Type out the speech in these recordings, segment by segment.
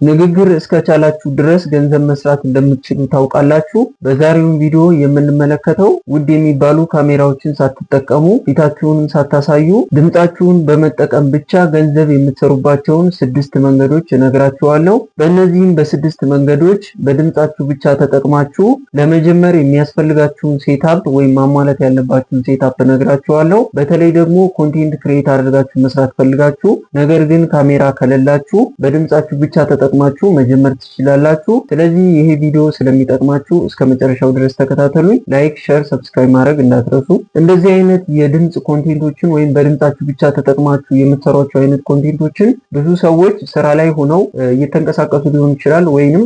ንግግር እስከቻላችሁ ድረስ ገንዘብ መስራት እንደምትችሉ ታውቃላችሁ። በዛሬው ቪዲዮ የምንመለከተው ውድ የሚባሉ ካሜራዎችን ሳትጠቀሙ ፊታችሁንም ሳታሳዩ ድምጻችሁን በመጠቀም ብቻ ገንዘብ የምትሰሩባቸውን 6 መንገዶች እነግራችኋለሁ። በእነዚህም በ6 መንገዶች በድምጻችሁ ብቻ ተጠቅማችሁ ለመጀመር የሚያስፈልጋችሁን ሴታፕ ወይም ማሟላት ያለባችሁን ሴታፕ እነግራችኋለሁ። በተለይ ደግሞ ኮንቴንት ክሬት አድርጋችሁ መስራት ፈልጋችሁ ነገር ግን ካሜራ ከሌላችሁ በድምጻችሁ ብቻ ተጠቅማችሁ መጀመር ትችላላችሁ። ስለዚህ ይሄ ቪዲዮ ስለሚጠቅማችሁ እስከ መጨረሻው ድረስ ተከታተሉኝ። ላይክ፣ ሼር፣ ሰብስክራይብ ማድረግ እንዳትረሱ። እንደዚህ አይነት የድምጽ ኮንቴንቶችን ወይም በድምጻችሁ ብቻ ተጠቅማችሁ የምትሰሯቸው አይነት ኮንቴንቶችን ብዙ ሰዎች ስራ ላይ ሆነው እየተንቀሳቀሱ ሊሆን ይችላል ወይንም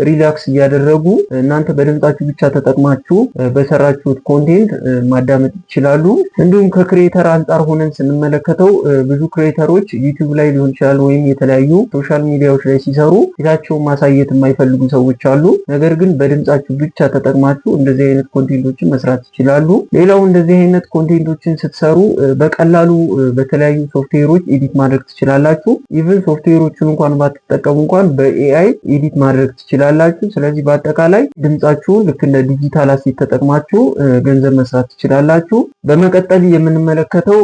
ሪላክስ እያደረጉ እናንተ በድምጻችሁ ብቻ ተጠቅማችሁ በሰራችሁት ኮንቴንት ማዳመጥ ይችላሉ። እንዲሁም ከክሬተር አንጻር ሆነን ስንመለከተው ብዙ ክሬተሮች ዩቲዩብ ላይ ሊሆን ይችላል ወይም የተለያዩ ሶሻል ሚዲያዎች ላይ ሲሰሩ ፊታቸውን ማሳየት የማይፈልጉ ሰዎች አሉ። ነገር ግን በድምጻችሁ ብቻ ተጠቅማችሁ እንደዚህ አይነት ኮንቴንቶችን መስራት ይችላሉ። ሌላው እንደዚህ አይነት ኮንቴንቶችን ስትሰሩ በቀላሉ በተለያዩ ሶፍትዌሮች ኤዲት ማድረግ ትችላላችሁ። ኢቭን ሶፍትዌሮችን እንኳን ባትጠቀሙ እንኳን በኤአይ ኤዲት ማድረግ ትችላላችሁ። ስለዚህ በአጠቃላይ ድምጻችሁን ልክ እንደ ዲጂታል አሴት ተጠቅማችሁ ገንዘብ መስራት ትችላላችሁ። በመቀጠል የምንመለከተው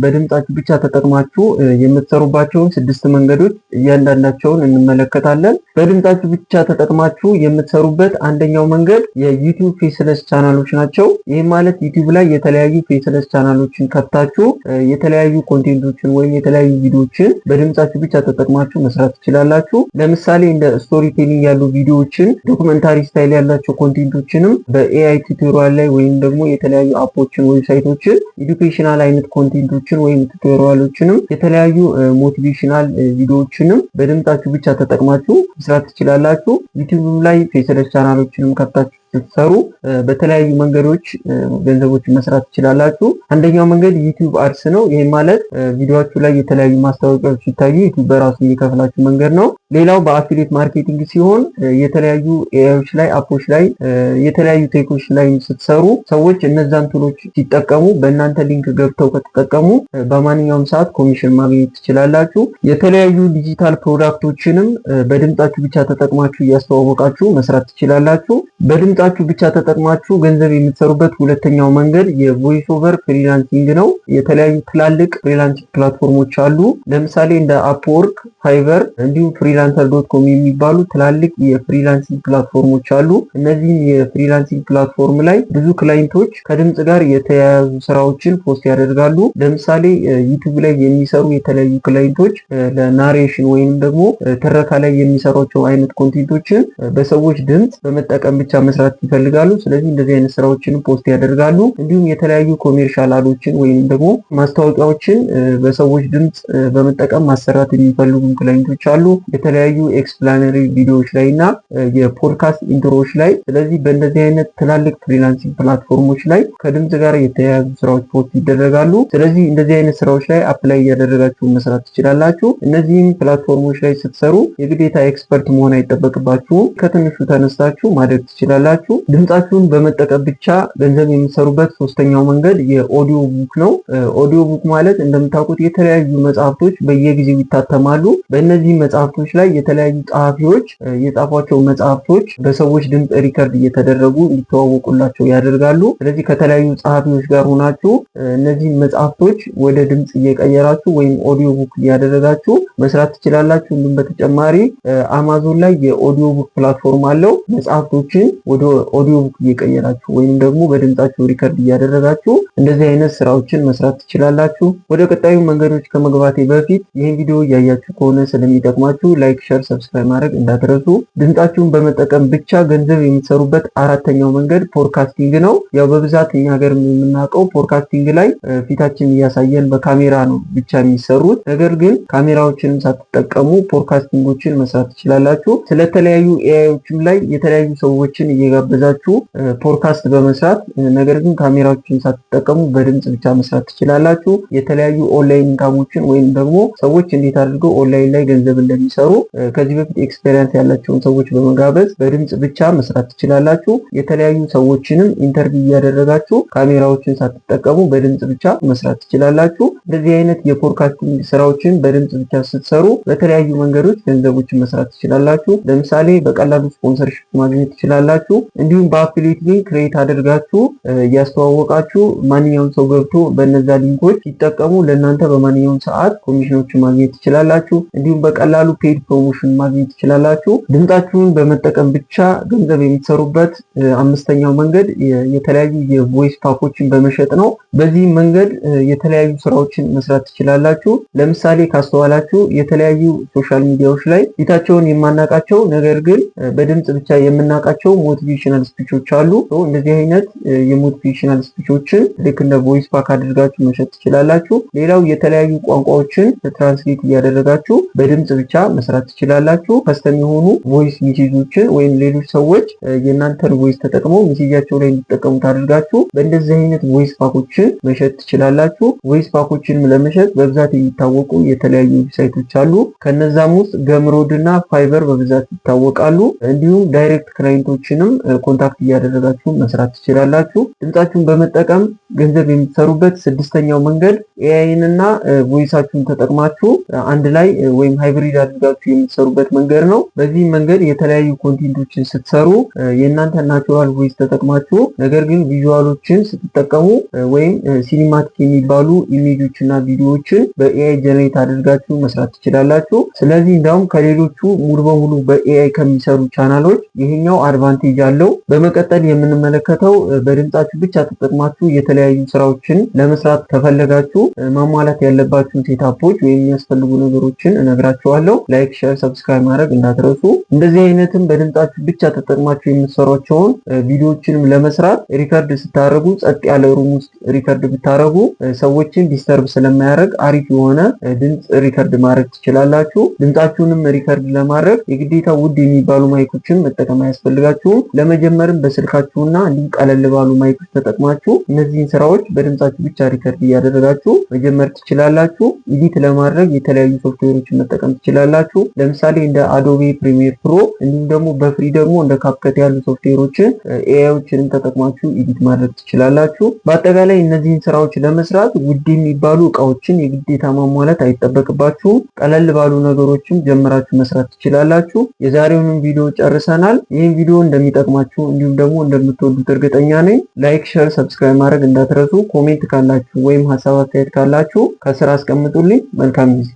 በድምጻችሁ ብቻ ተጠቅማችሁ የምትሰሩባቸውን 6 መንገዶች እያንዳንዳቸውን እንመለከታለን። በድምጻችሁ ብቻ ተጠቅማችሁ የምትሰሩበት አንደኛው መንገድ የዩቲዩብ ፌስለስ ቻናሎች ናቸው። ይህ ማለት ዩቲዩብ ላይ የተለያዩ ፌስለስ ቻናሎችን ከፍታችሁ የተለያዩ ኮንቴንቶችን ወይም የተለያዩ ቪዲዮዎችን በድምጻችሁ ብቻ ተጠቅማችሁ መስራት ትችላላችሁ። ለምሳሌ እንደ ስቶሪ ቴሊንግ ያሉ ቪዲዮዎችን፣ ዶክመንታሪ ስታይል ያላቸው ኮንቴንቶችንም በኤአይ ቱቶሪያል ላይ ወይም ደግሞ የተለያዩ አፖችን፣ ዌብሳይቶችን፣ ኤዱኬሽናል አይነት ኮንቴንቶችን ወይም ቱቶሪያሎችንም የተለያዩ ሞቲቬሽናል ቪዲዮዎችንም በድምጻችሁ ብቻ ተጠቅማችሁ መስራት ትችላላችሁ። ዩቲዩብም ላይ ፌስለስ ቻናሎችንም ከፍታችሁ ስትሰሩ በተለያዩ መንገዶች ገንዘቦችን መስራት ትችላላችሁ። አንደኛው መንገድ ዩቲዩብ አድስ ነው። ይሄ ማለት ቪዲዮአችሁ ላይ የተለያዩ ማስታወቂያዎች ሲታዩ ዩቲዩብ በራሱ የሚከፍላችሁ መንገድ ነው። ሌላው በአፊሊየት ማርኬቲንግ ሲሆን የተለያዩ ኤአይዎች ላይ አፖች ላይ የተለያዩ ቴኮች ላይ ስትሰሩ ሰዎች እነዛን ቱሎች ሲጠቀሙ በእናንተ ሊንክ ገብተው ከተጠቀሙ በማንኛውም ሰዓት ኮሚሽን ማግኘት ትችላላችሁ። የተለያዩ ዲጂታል ፕሮዳክቶችንም በድምጻችሁ ብቻ ተጠቅማችሁ እያስተዋወቃችሁ መስራት ትችላላችሁ። በድምጻችሁ ብቻ ተጠቅማችሁ ገንዘብ የምትሰሩበት ሁለተኛው መንገድ የቮይስ ኦቨር ፍሪላንሲንግ ነው። የተለያዩ ትላልቅ ፍሪላንሲንግ ፕላትፎርሞች አሉ። ለምሳሌ እንደ አፕወርክ፣ ፋይቨር እንዲሁም freelancer.com የሚባሉ ትላልቅ የፍሪላንሲንግ ፕላትፎርሞች አሉ። እነዚህ የፍሪላንሲንግ ፕላትፎርም ላይ ብዙ ክላይንቶች ከድምጽ ጋር የተያያዙ ስራዎችን ፖስት ያደርጋሉ። ለምሳሌ ዩቲዩብ ላይ የሚሰሩ የተለያዩ ክላይንቶች ለናሬሽን ወይም ደግሞ ትረካ ላይ የሚሰሯቸው አይነት ኮንቴንቶችን በሰዎች ድምጽ በመጠቀም ብቻ መስራት ይፈልጋሉ። ስለዚህ እንደዚህ አይነት ስራዎችን ፖስት ያደርጋሉ። እንዲሁም የተለያዩ ኮሜርሻል አዶችን ወይም ደግሞ ማስታወቂያዎችን በሰዎች ድምጽ በመጠቀም ማሰራት የሚፈልጉ ክላይንቶች አሉ። የተለያዩ ኤክስፕላነሪ ቪዲዮዎች ላይ እና የፖድካስት ኢንትሮዎች ላይ። ስለዚህ በእንደዚህ አይነት ትላልቅ ፍሪላንሲንግ ፕላትፎርሞች ላይ ከድምጽ ጋር የተያያዙ ስራዎች ፖስት ይደረጋሉ። ስለዚህ እንደዚህ አይነት ስራዎች ላይ አፕላይ እያደረጋችሁ መስራት ትችላላችሁ። እነዚህም ፕላትፎርሞች ላይ ስትሰሩ የግዴታ ኤክስፐርት መሆን አይጠበቅባችሁም። ከትንሹ ተነስታችሁ ማድረግ ትችላላችሁ። ድምጻችሁን በመጠቀም ብቻ ገንዘብ የምትሰሩበት ሶስተኛው መንገድ የኦዲዮ ቡክ ነው። ኦዲዮ ቡክ ማለት እንደምታውቁት የተለያዩ መጽሐፍቶች በየጊዜው ይታተማሉ። በእነዚህ መጽሐፍቶች ላይ የተለያዩ ጸሐፊዎች የጻፏቸው መጽሐፍቶች በሰዎች ድምጽ ሪከርድ እየተደረጉ እንዲተዋወቁላቸው ያደርጋሉ። ስለዚህ ከተለያዩ ጸሐፊዎች ጋር ሆናችሁ እነዚህ መጽሐፍቶች ወደ ድምጽ እየቀየራችሁ ወይም ኦዲዮ ቡክ እያደረጋችሁ መስራት ትችላላችሁ። እንዲሁም በተጨማሪ አማዞን ላይ የኦዲዮ ቡክ ፕላትፎርም አለው። መጽሐፍቶችን ወደ ኦዲዮ ቡክ እየቀየራችሁ ወይም ደግሞ በድምጻችሁ ሪከርድ እያደረጋችሁ እንደዚህ አይነት ስራዎችን መስራት ትችላላችሁ። ወደ ቀጣዩ መንገዶች ከመግባቴ በፊት ይህን ቪዲዮ እያያችሁ ከሆነ ስለሚጠቅማችሁ ላይክ፣ ሼር፣ ሰብስክራይብ ማድረግ እንዳትረሱ። ድምጻችሁን በመጠቀም ብቻ ገንዘብ የምትሰሩበት አራተኛው መንገድ ፖድካስቲንግ ነው። ያው በብዛት እኛ ሀገር የምናውቀው ፖድካስቲንግ ላይ ፊታችን እያሳየን በካሜራ ነው ብቻ የሚሰሩት። ነገር ግን ካሜራዎችንም ሳትጠቀሙ ፖድካስቲንጎችን መስራት ትችላላችሁ። ስለተለያዩ ኤአይዎችም ላይ የተለያዩ ሰዎችን እየጋበዛችሁ እየጋበዛችሁ ፖድካስት በመስራት ነገር ግን ካሜራዎችን ሳትጠቀሙ በድምጽ ብቻ መስራት ትችላላችሁ። የተለያዩ ኦንላይን ኢንካሞችን ወይም ደግሞ ሰዎች እንዴት አድርገው ኦንላይን ላይ ገንዘብ እንደሚሰሩ ከዚህ በፊት ኤክስፔሪየንስ ያላቸውን ሰዎች በመጋበዝ በድምጽ ብቻ መስራት ትችላላችሁ። የተለያዩ ሰዎችንም ኢንተርቪው እያደረጋችሁ ካሜራዎችን ሳትጠቀሙ በድምጽ ብቻ መስራት ትችላላችሁ። እንደዚህ አይነት የፖድካስቲንግ ስራዎችን በድምጽ ብቻ ስትሰሩ በተለያዩ መንገዶች ገንዘቦችን መስራት ትችላላችሁ። ለምሳሌ በቀላሉ ስፖንሰርሺፕ ማግኘት ትችላላችሁ። እንዲሁም በአፊሊየት ሊንክ ክሬት አድርጋችሁ እያስተዋወቃችሁ ማንኛውም ሰው ገብቶ በነዛ ሊንኮች ሲጠቀሙ ለእናንተ በማንኛውም ሰዓት ኮሚሽኖችን ማግኘት ትችላላችሁ። እንዲሁም በቀላሉ ፔድ ፕሮሞሽን ማግኘት ትችላላችሁ። ድምጻችሁን በመጠቀም ብቻ ገንዘብ የምትሰሩበት አምስተኛው መንገድ የተለያዩ የቮይስ ፓኮችን በመሸጥ ነው። በዚህ መንገድ የተለያዩ ስራዎችን መስራት ትችላላችሁ። ለምሳሌ ካስተዋላችሁ የተለያዩ ሶሻል ሚዲያዎች ላይ ፊታቸውን የማናቃቸው ነገር ግን በድምጽ ብቻ የምናውቃቸው ሞቲቬሽናል ስፒቾች አሉ። እንደዚህ አይነት የሞቲቬሽናል ስፒቾችን ልክ እንደ ቮይስ ፓክ አድርጋችሁ መሸጥ ትችላላችሁ። ሌላው የተለያዩ ቋንቋዎችን ትራንስሌት እያደረጋችሁ በድምጽ ብቻ መስራት ትችላላችሁ። ከስተም የሆኑ ቮይስ ሜሴጆችን ወይም ሌሎች ሰዎች የእናንተን ቮይስ ተጠቅመው ሜሴጃቸው ላይ እንዲጠቀሙት አድርጋችሁ በእንደዚህ አይነት ቮይስ ፓኮችን መሸጥ ትችላላችሁ። ቮይስ ፓኮችንም ለመሸጥ በብዛት የሚታወቁ የተለያዩ ዌብሳይቶች አሉ። ከነዛም ውስጥ ገምሮድ እና ፋይበር በብዛት ይታወቃሉ። እንዲሁም ዳይሬክት ክላይንቶችንም ኮንታክት እያደረጋችሁ መስራት ትችላላችሁ። ድምጻችሁን በመጠቀም ገንዘብ የምትሰሩበት ስድስተኛው መንገድ ኤአይን እና ቮይሳችሁን ተጠቅማችሁ አንድ ላይ ወይም ሃይብሪድ አድርጋችሁ የምትሰሩበት መንገድ ነው። በዚህ መንገድ የተለያዩ ኮንቴንቶችን ስትሰሩ የእናንተ ናቹራል ቮይስ ተጠቅማችሁ ነገር ግን ቪዥዋሎችን ስትጠቀሙ ወይም ሲኒማቲክ የሚባሉ ኢሜጆች እና ቪዲዮዎችን በኤአይ ጀነሬት አድርጋችሁ መስራት ትችላላችሁ። ስለዚህ እንዳውም ከሌሎቹ ሙሉ በሙሉ በኤአይ ከሚሰሩ ቻናሎች ይሄኛው አድቫንቴጅ አለው። በመቀጠል የምንመለከተው በድምጻችሁ ብቻ ተጠቅማችሁ የተለያዩ ስራዎችን ለመስራት ከፈለጋችሁ ማሟላት ያለባችሁን ሴታፖች ወይም የሚያስፈልጉ ነገሮችን እነግራችኋለሁ። ላይክ፣ ሼር፣ ሰብስክራይብ ማድረግ እንዳትረሱ። እንደዚህ አይነትም በድምጻችሁ ብቻ ተጠቅማችሁ የምትሰሯቸውን ቪዲዮዎችንም ለመስራት ሪከርድ ስታደርጉ ጸጥ ያለ ሩም ውስጥ ሪከርድ ብታደርጉ ሰዎችን ዲስተርብ ስለማያደርግ አሪፍ የሆነ ድምጽ ሪከርድ ማድረግ ትችላላችሁ። ድምጻችሁንም ሪከርድ ለማድረግ የግዴታ ውድ የሚባሉ ማይኮችን መጠቀም አያስፈልጋችሁም። ለመጀመርም በስልካችሁና እንዲሁም ቀለል ባሉ ማይኮች ተጠቅማችሁ እነዚህን ስራዎች በድምጻችሁ ብቻ ሪከርድ እያደረጋችሁ መጀመር ትችላላችሁ። ኤዲት ለማድረግ የተለያዩ ሶፍትዌሮችን መጠቀም ትችላላችሁ። ለምሳሌ እንደ አዶቤ ፕሪሚየር ፕሮ እንዲሁም ደግሞ በፍሪ ደግሞ እንደ ካፕከት ያሉ ሶፍትዌሮችን ኤአይዎችንም ተጠቅማችሁ ኤዲት ማድረግ ትችላላችሁ። በአጠቃላይ እነዚህን ስራዎች ለመስራት ውድ የሚባሉ እቃዎችን የግዴታ ማሟላት አይጠበቅባችሁም። ቀለል ባሉ ነገሮችም ጀምራችሁ መስራት ትችላላችሁ። የዛሬውንም ቪዲዮ ጨርሰናል። ይህን ቪዲዮ እንደሚጠቅማችሁ እንዲሁም ደግሞ እንደምትወዱት እርግጠኛ ነኝ። ላይክ፣ ሼር፣ ሰብስክራይብ ማድረግ እንዳትረሱ። ኮሜንት ካላችሁ ወይም ሀሳብ አስተያየት ካላችሁ ከስር አስቀምጡልኝ። መልካም ጊዜ